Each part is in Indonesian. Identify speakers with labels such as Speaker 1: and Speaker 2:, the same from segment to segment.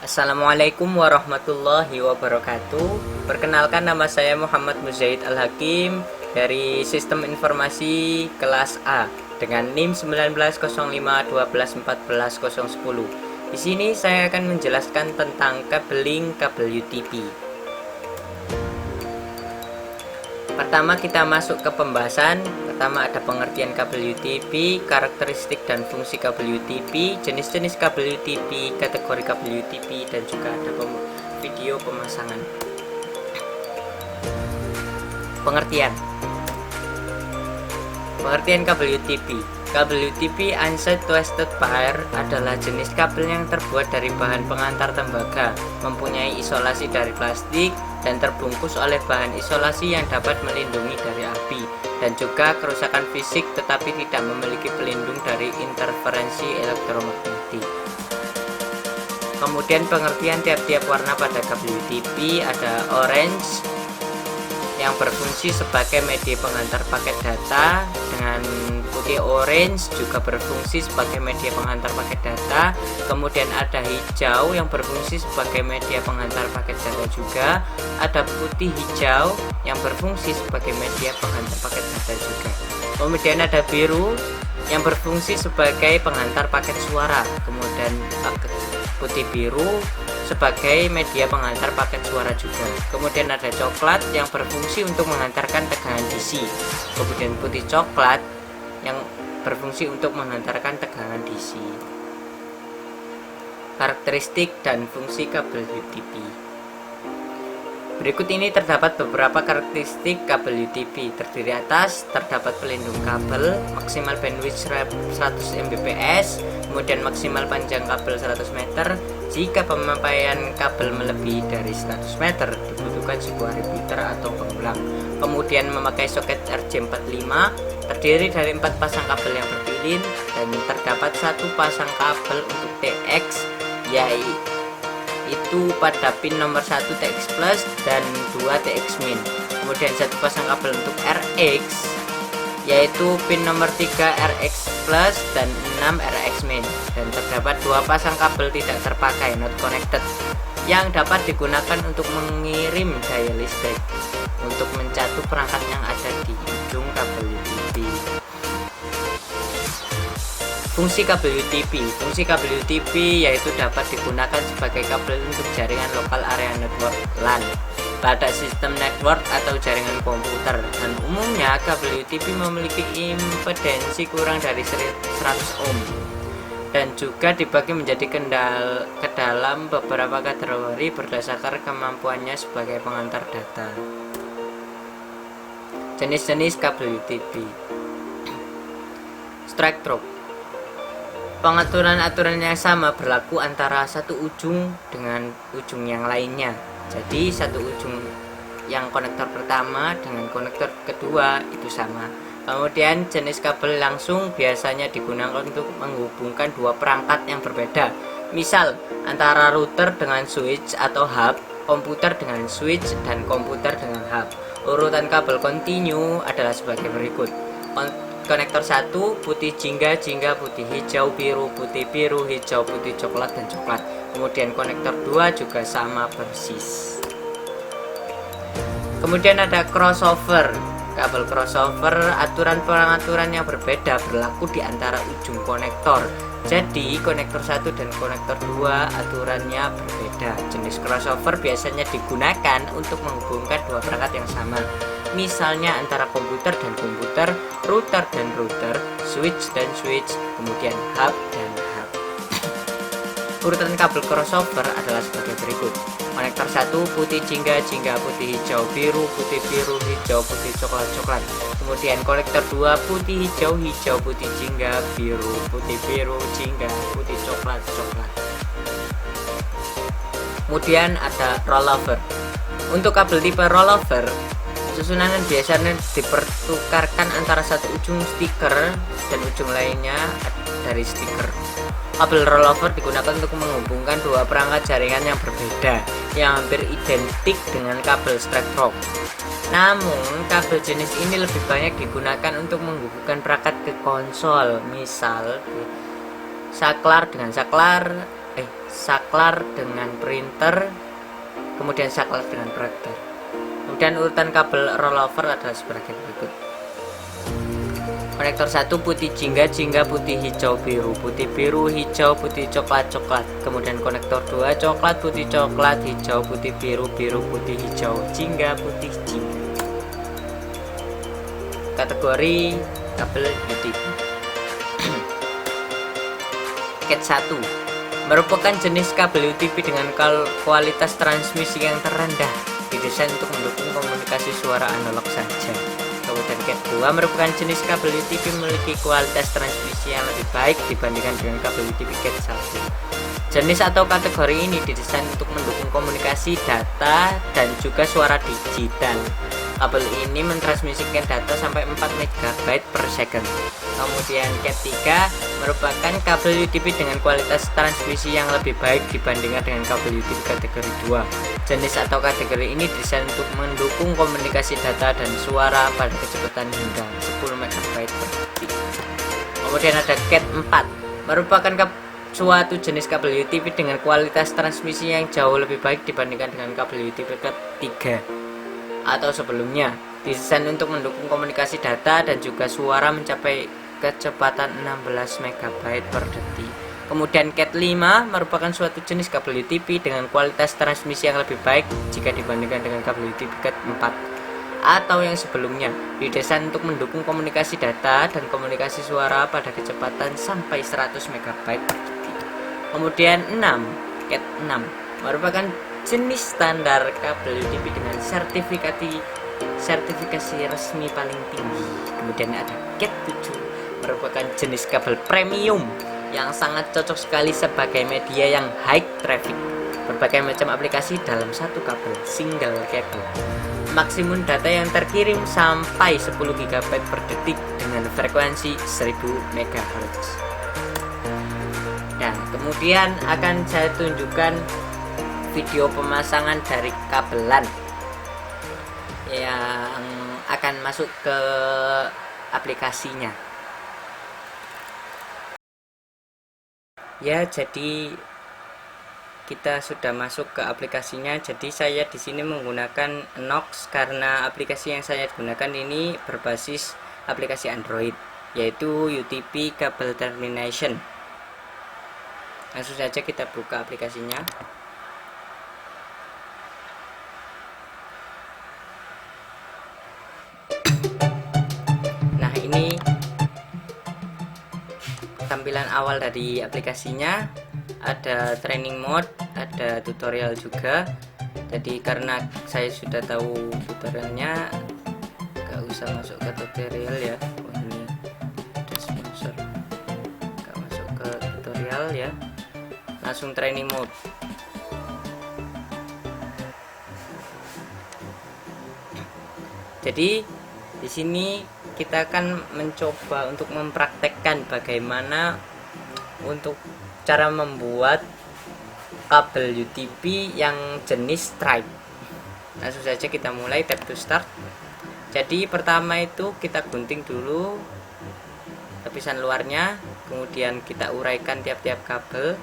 Speaker 1: Assalamualaikum warahmatullahi wabarakatuh. Perkenalkan, nama saya Muhammad Muzaid Al-Hakim dari Sistem Informasi kelas A dengan NIM 1905 Di sini saya akan menjelaskan tentang kabeling kabel UTP. Pertama kita masuk ke pembahasan. Pertama ada pengertian kabel UTP, karakteristik dan fungsi kabel UTP, jenis-jenis kabel UTP, kategori kabel UTP, dan juga ada video pemasangan. Pengertian kabel UTP. Kabel UTP Unset Twisted Pair adalah jenis kabel yang terbuat dari bahan pengantar tembaga, mempunyai isolasi dari plastik, dan terbungkus oleh bahan isolasi yang dapat melindungi dari api dan juga kerusakan fisik, tetapi tidak memiliki pelindung dari interferensi elektromagnetik. Kemudian pengertian tiap-tiap warna pada kabel UTP ada orange yang berfungsi sebagai media pengantar paket data, dengan putih orange juga berfungsi sebagai media pengantar paket data. Kemudian ada hijau yang berfungsi sebagai media pengantar paket data juga. Ada putih hijau yang berfungsi sebagai media pengantar paket data juga. Kemudian ada biru yang berfungsi sebagai pengantar paket suara. Kemudian putih biru sebagai media pengantar paket suara juga. Kemudian ada coklat yang berfungsi untuk mengantarkan tegangan DC. Kemudian putih coklat yang berfungsi untuk mengantarkan tegangan DC. Karakteristik dan fungsi kabel UTP. Berikut ini terdapat beberapa karakteristik kabel UTP. Terdiri atas terdapat pelindung kabel, maksimal bandwidth 100 Mbps, kemudian maksimal panjang kabel 100 meter. Jika pemakaian kabel melebihi dari 100 meter, dibutuhkan sebuah repeater atau pengulang. Kemudian memakai soket RJ45, terdiri dari 4 pasang kabel yang berpilin, dan terdapat 1 pasang kabel untuk TX, yaitu pada pin nomor 1 TX plus dan 2 TX min. Kemudian 1 pasang kabel untuk RX, yaitu pin nomor 3 RX plus dan 6 RX min. Dan terdapat 2 pasang kabel tidak terpakai not connected yang dapat digunakan untuk mengirim daya listrik untuk mencatu perangkat yang ada di ujung kabel UTP. Fungsi kabel UTP. Fungsi kabel UTP yaitu dapat digunakan sebagai kabel untuk jaringan lokal area network LAN pada sistem network atau jaringan komputer, dan umumnya kabel UTP memiliki impedensi kurang dari 100 ohm dan juga dibagi menjadi ke dalam beberapa kategori berdasarkan kemampuannya sebagai pengantar data. Jenis-jenis kabel UTP. Strike drop. Pengaturan-aturan yang sama berlaku antara satu ujung dengan ujung yang lainnya. Jadi satu ujung yang konektor pertama dengan konektor kedua itu sama. Kemudian jenis kabel langsung biasanya digunakan untuk menghubungkan dua perangkat yang berbeda. Misal antara router dengan switch atau hub, komputer dengan switch, dan komputer dengan hub. Urutan kabel kontinu adalah sebagai berikut. Konektor 1 putih jingga, jingga putih hijau, biru putih, biru hijau putih, coklat dan coklat. Kemudian konektor 2 juga sama persis. Kemudian ada crossover. Kabel crossover, aturan-pengaturan yang berbeda berlaku di antara ujung konektor. Jadi konektor 1 dan konektor 2 aturannya berbeda. Jenis crossover biasanya digunakan untuk menghubungkan dua perangkat yang sama. Misalnya antara komputer dan komputer, router dan router, switch dan switch, kemudian hub dan hub. Urutan kabel crossover adalah sebagai berikut. Konektor 1 putih jingga, jingga putih hijau, biru putih, biru hijau putih, coklat coklat. Kemudian konektor 2 putih hijau, hijau putih jingga, biru putih, biru jingga putih, coklat coklat. Kemudian ada rollover. Untuk kabel tipe rollover, susunan biasanya dipertukarkan antara satu ujung stiker dan ujung lainnya dari stiker. Kabel rollover digunakan untuk menghubungkan dua perangkat jaringan yang berbeda yang hampir identik dengan kabel strike drop. Namun kabel jenis ini lebih banyak digunakan untuk menghubungkan perangkat ke konsol, misal saklar dengan saklar, saklar dengan printer, kemudian saklar dengan proyektor. Kemudian urutan kabel rollover adalah sebagai berikut. Konektor 1 putih jingga, jingga putih hijau biru, putih biru hijau putih coklat coklat. Kemudian konektor 2 coklat putih coklat hijau putih biru, biru putih hijau, jingga putih jingga. Kategori kabel UTP. Cat 1 merupakan jenis kabel UTP dengan kualitas transmisi yang terendah, didesain untuk mendukung komunikasi suara analog saja. Kemudian Cat 2 merupakan jenis kabel UTP memiliki kualitas transmisi yang lebih baik dibandingkan dengan kabel UTP Cat 1. Jenis atau kategori ini didesain untuk mendukung komunikasi data dan juga suara digital. Kabel ini mentransmisikan data sampai 4 MB per second. Kemudian Cat 3 merupakan kabel UTP dengan kualitas transmisi yang lebih baik dibandingkan dengan kabel UTP kategori 2. Jenis atau kategori ini didesain untuk mendukung komunikasi data dan suara pada kecepatan hingga 10 MB per detik. Kemudian ada Cat 4 merupakan suatu jenis kabel UTP dengan kualitas transmisi yang jauh lebih baik dibandingkan dengan kabel UTP Cat 3 atau sebelumnya, didesain untuk mendukung komunikasi data dan juga suara mencapai kecepatan 16 MB per detik. Kemudian Cat 5 merupakan suatu jenis kabel UTP dengan kualitas transmisi yang lebih baik jika dibandingkan dengan kabel UTP Cat 4 atau yang sebelumnya, didesain untuk mendukung komunikasi data dan komunikasi suara pada kecepatan sampai 100 MB per detik. Kemudian 6, Cat 6 merupakan jenis standar kabel UTP dengan sertifikasi resmi paling tinggi. Kemudian ada Cat 7 merupakan jenis kabel premium yang sangat cocok sekali sebagai media yang high traffic, berbagai macam aplikasi dalam satu kabel, single cable. Maksimum data yang terkirim sampai 10 GB per detik dengan frekuensi 1000 MHz. Dan kemudian akan saya tunjukkan video pemasangan dari kabelan yang akan masuk ke aplikasinya. Ya, jadi kita sudah masuk ke aplikasinya. Jadi saya di sini menggunakan Nox karena aplikasi yang saya gunakan ini berbasis aplikasi Android, yaitu UTP Cable Termination. Langsung saja kita buka aplikasinya. Ini tampilan awal dari aplikasinya, ada training mode, ada tutorial juga. Jadi karena saya sudah tahu tutorialnya, gak usah masuk ke tutorial ya. Ini ada sponsor, gak masuk ke tutorial ya, langsung training mode. Jadi di sini kita akan mencoba untuk mempraktekkan bagaimana untuk cara membuat kabel UTP yang jenis stripe. Langsung saja kita mulai, tap to start. Jadi pertama itu kita gunting dulu lapisan luarnya, kemudian kita uraikan tiap-tiap kabel.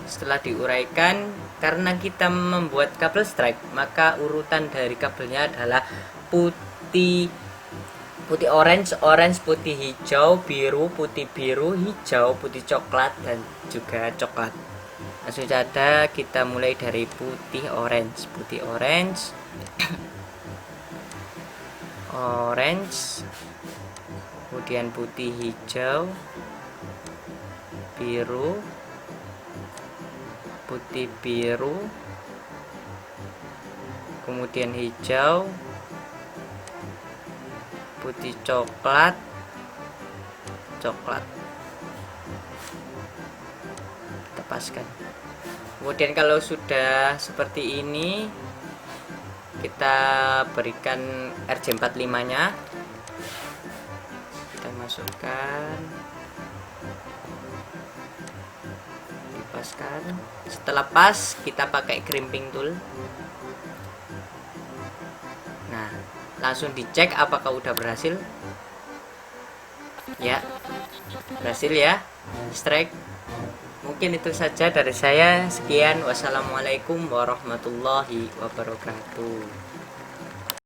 Speaker 1: Setelah diuraikan, karena kita membuat kabel stripe, maka urutan dari kabelnya adalah putih orange, putih hijau, biru, hijau, putih coklat, dan juga coklat. Langsung saja kita mulai dari putih orange, kemudian putih hijau, biru, putih biru, kemudian hijau, putih coklat, kita paskan. Kemudian kalau sudah seperti ini, kita berikan RJ45 nya, kita masukkan, dipaskan. Setelah pas, kita pakai crimping tool. Nah, langsung dicek apakah udah berhasil ya. Berhasil ya, strike. Mungkin itu saja dari saya. Sekian, wassalamualaikum warahmatullahi wabarakatuh.